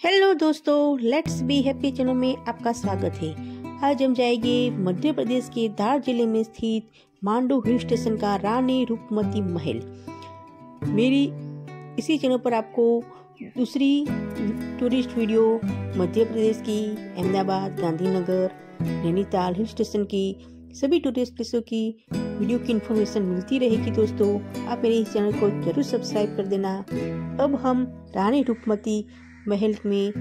Hello दोस्तों, let's be happy channel में आपका स्वागत है। आज हम जाएंगे मध्य प्रदेश के धार जिले में स्थित मांडू हिल स्टेशन का रानी रूपमती महल। मेरी इसी चैनल पर आपको दूसरी टूरिस्ट वीडियो मध्य प्रदेश की अहमदाबाद, गांधीनगर, नैनीताल हिल स्टेशन की सभी टूरिस्ट प्लेसों की वीडियो की इन्फॉर्मेशन मिलती रहेगी। दोस्तों, आप मेरे इस चैनल को जरूर सब्सक्राइब कर देना। अब हम रानी रूपमती महल में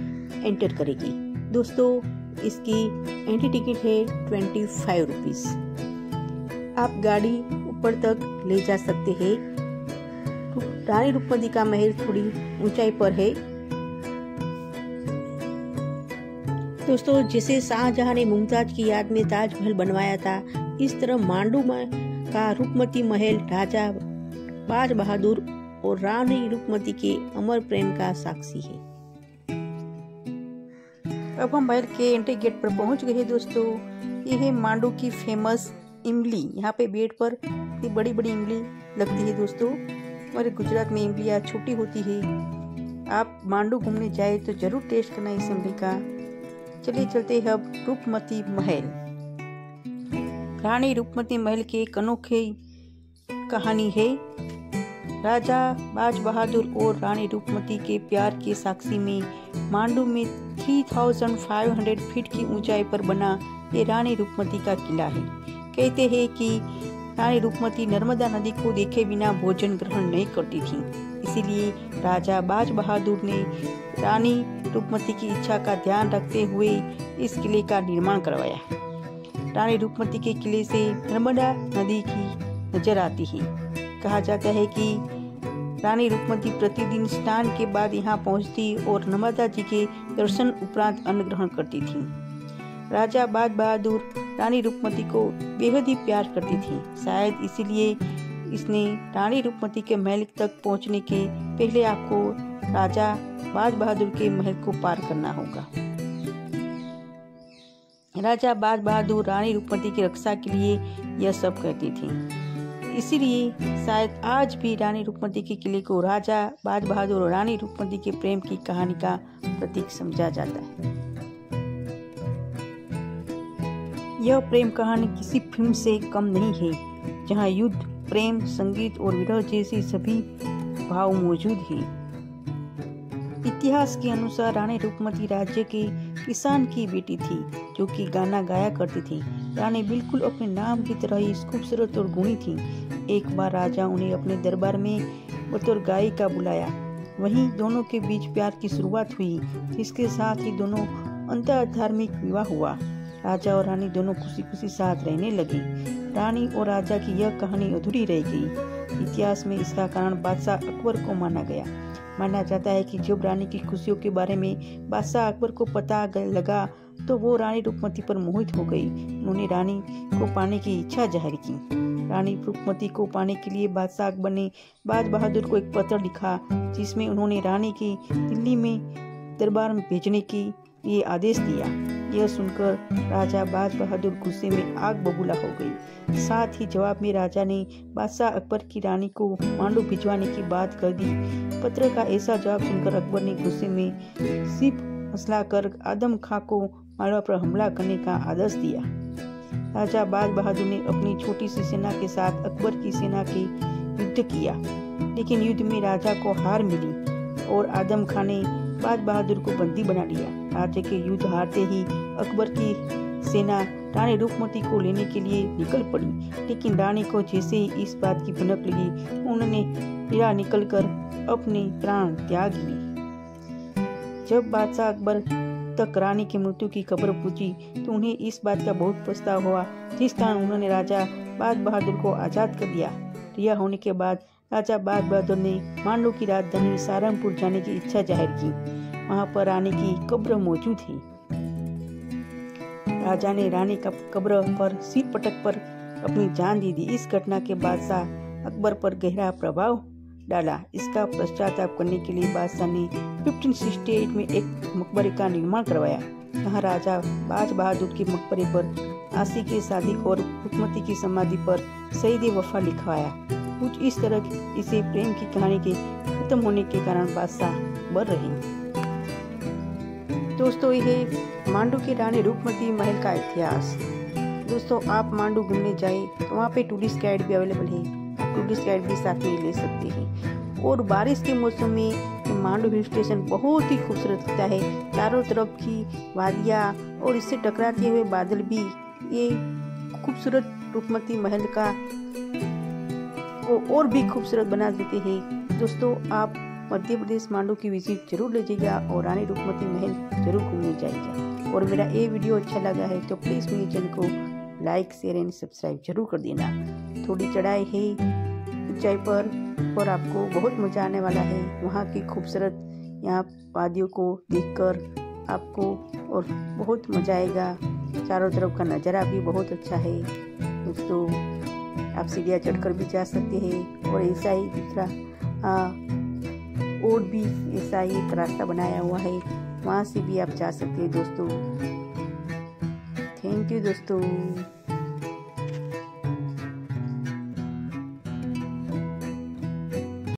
एंटर करेगी। दोस्तों, इसकी एंट्री टिकट है 25 रुपीज। आप गाड़ी ऊपर तक ले जा सकते हैं। रानी रूपमती का महल थोड़ी ऊंचाई पर है। दोस्तों, जैसे शाहजहां ने मुमताज की याद में ताजमहल बनवाया था, इस तरह मांडू का रूपमती महल राजा बाज बहादुर और रानी रूपमती के अमर प्रेम का साक्षी है। अब हम महल के एंट्री गेट पर पहुंच गए हैं। दोस्तों, ये है मांडू की फेमस इमली। यहाँ पे बेड पर बड़ी बड़ी इमली लगती है। दोस्तों, हमारे गुजरात में इमलियाँ छोटी होती है। आप मांडू घूमने जाए तो जरूर टेस्ट करना इस इमली का। चलिए चलते हैं अब रूपमती महल। रानी रूपमती महल की एक अनोखी कहानी है। राजा बाज बहादुर और रानी रूपमती के प्यार के साक्षी में मांडू में 3500 फीट की ऊंचाई पर बना ये रानी रूपमती का किला है। कहते हैं कि रानी रूपमती नर्मदा नदी को देखे बिना भोजन ग्रहण नहीं करती थी, इसीलिए राजा बाज बहादुर ने रानी रूपमती की इच्छा का ध्यान रखते हुए इस किले का निर्माण करवाया। रानी रूपमती के किले से नर्मदा नदी की नजर आती है। कहा जाता है कि रानी रूपमती प्रतिदिन स्नान के बाद यहाँ पहुँचती और नर्मदा जी के दर्शन उपरांत अन्न ग्रहण करती थी। राजा बाज बहादुर रानी रूपमती को बेहद ही प्यार करती थी। शायद इसीलिए इसने रानी रूपमती के महल तक पहुँचने के पहले आपको राजा बाज बहादुर के महल को पार करना होगा। राजा बाज बहादुर रानी रूपमती की रक्षा के लिए यह सब करती थी। इसीलिए शायद आज भी रानी रूपमती के किले को राजा बाज बहादुर और रानी रूपमती के प्रेम की कहानी का प्रतीक समझा जाता है। यह प्रेम कहानी किसी फिल्म से कम नहीं है, जहां युद्ध, प्रेम, संगीत और विरह जैसे सभी भाव मौजूद हैं। इतिहास के अनुसार रानी रूपमती राज्य के किसान की बेटी थी, जो कि गाना गाया करती थी। रानी बिल्कुल अपने नाम की तरह ही खूबसूरत और गुणी थी। एक बार राजा उन्हें अपने दरबार में बतौर गायिका बुलाया। वहीं दोनों के बीच प्यार की शुरुआत हुई, जिसके साथ ही दोनों अंतर धार्मिक विवाह हुआ। राजा और रानी दोनों खुशी खुशी साथ रहने लगे। रानी और राजा की यह कहानी अधूरी रह गई। इतिहास में इसका कारण बादशाह अकबर को माना गया। माना जाता है कि जब रानी की खुशियों के बारे में बादशाह अकबर को पता लगा तो वो रानी रूपमती पर मोहित हो गई। उन्होंने रानी को पाने की इच्छा जाहिर की। रानी रूपमती को पाने के लिए बादशाह अकबर ने बाज बहादुर को एक पत्र लिखा, जिसमें उन्होंने रानी की दिल्ली में दरबार में भेजने की ये आदेश दिया। यह सुनकर राजा बाज बहादुर गुस्से में आग बबूला हो गई। साथ ही जवाब में राजा ने बादशाह अकबर की रानी को मांडू भिजवाने की बात कर दी। पत्र का ऐसा जवाब सुनकर अकबर ने गुस्से में सिप मसलाकर आदम खां को मालवा पर हमला करने का आदेश दिया। राजा बाज बहादुर ने अपनी छोटी सी सेना के साथ अकबर की सेना के युद्ध किया, लेकिन युद्ध में राजा को हार मिली और आदम खां ने बाज बहादुर को बंदी बना लिया। राजा के युद्ध हारते ही अकबर की सेना रानी रूपमती को लेने के लिए निकल पड़ी, लेकिन रानी को जैसे ही इस बात की भनक लगी, उन्होंने हिरा निकलकर अपने प्राण त्याग लिए। जब बादशाह अकबर तक रानी की मृत्यु की खबर पहुंची तो उन्हें इस बात का बहुत पछतावा हुआ, जिस कारण उन्होंने राजा बाज बहादुर को आजाद कर दिया। रिहा होने के बाद राजा बाज बहादुर ने मांडू की राजधानी सहारनपुर जाने की इच्छा जाहिर की। वहां पर रानी की कब्र मौजूद है। राजा ने रानी का कब्र पर सिर पटक पर अपनी जान दे दी। इस घटना के बादशाह अकबर पर गहरा प्रभाव डाला। इसका पश्चाताप करने के लिए बादशाह ने 1568 में एक मकबरे का निर्माण करवाया। यहाँ राजा बाज बहादुर के मकबरे पर आशिक सादिक और रूपमती की समाधि पर शहीद वफा लिखवाया। कुछ इस तरह इसे प्रेम की कहानी के खत्म होने के कारण बादशाह बर रही। दोस्तों ये मांडू की रानी रूपमती महल का इतिहास। दोस्तों आप मांडू घूमने जाए तो वहाँ पे टूरिस्ट गाइड भी अवेलेबल है, आप टूरिस्ट गाइड भी साथ में ले सकते हैं। और बारिश के मौसम में ये मांडू हिल स्टेशन बहुत ही खूबसूरत दिखता है। चारों तरफ की वादियाँ और इससे टकराते हुए बादल भी ये खूबसूरत रूपमती महल का को और भी खूबसूरत बना देते हैं। दोस्तों आप मध्य प्रदेश मांडू की विजिट जरूर लीजिएगा और रानी रूपमती महल जरूर घूमने जाइएगा। और मेरा ये वीडियो अच्छा लगा है तो प्लीज़ मेरे चैनल को लाइक शेयर एंड सब्सक्राइब जरूर कर देना। थोड़ी चढ़ाई है ऊंचाई पर और आपको बहुत मज़ा आने वाला है। वहाँ की खूबसूरत यहाँ वादियों को देखकर आपको और बहुत मज़ा आएगा। चारों तरफ का नज़ारा भी बहुत अच्छा है। दोस्तों आप सीढ़ियाँ चढ़कर भी जा सकते हैं और ऐसा ही दूसरा और भी ऐसा ही एक रास्ता बनाया हुआ है, वहाँ से भी आप जा सकते हैं दोस्तों। थैंक यू दोस्तों।